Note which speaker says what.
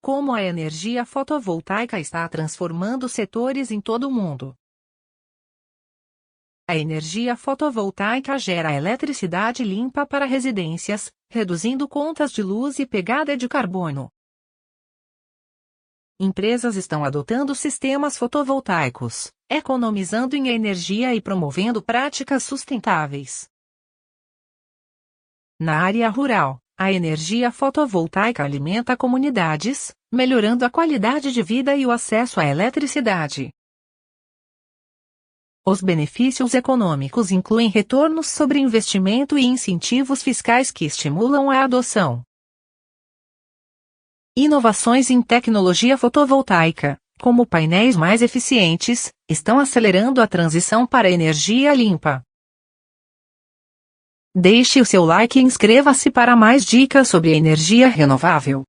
Speaker 1: Como a energia fotovoltaica está transformando setores em todo o mundo. A energia fotovoltaica gera eletricidade limpa para residências, reduzindo contas de luz e pegada de carbono. Empresas estão adotando sistemas fotovoltaicos, economizando em energia e promovendo práticas sustentáveis. Na área rural, a energia fotovoltaica alimenta comunidades, melhorando a qualidade de vida e o acesso à eletricidade. Os benefícios econômicos incluem retornos sobre investimento e incentivos fiscais que estimulam a adoção. Inovações em tecnologia fotovoltaica, como painéis mais eficientes, estão acelerando a transição para energia limpa. Deixe o seu like e inscreva-se para mais dicas sobre energia renovável.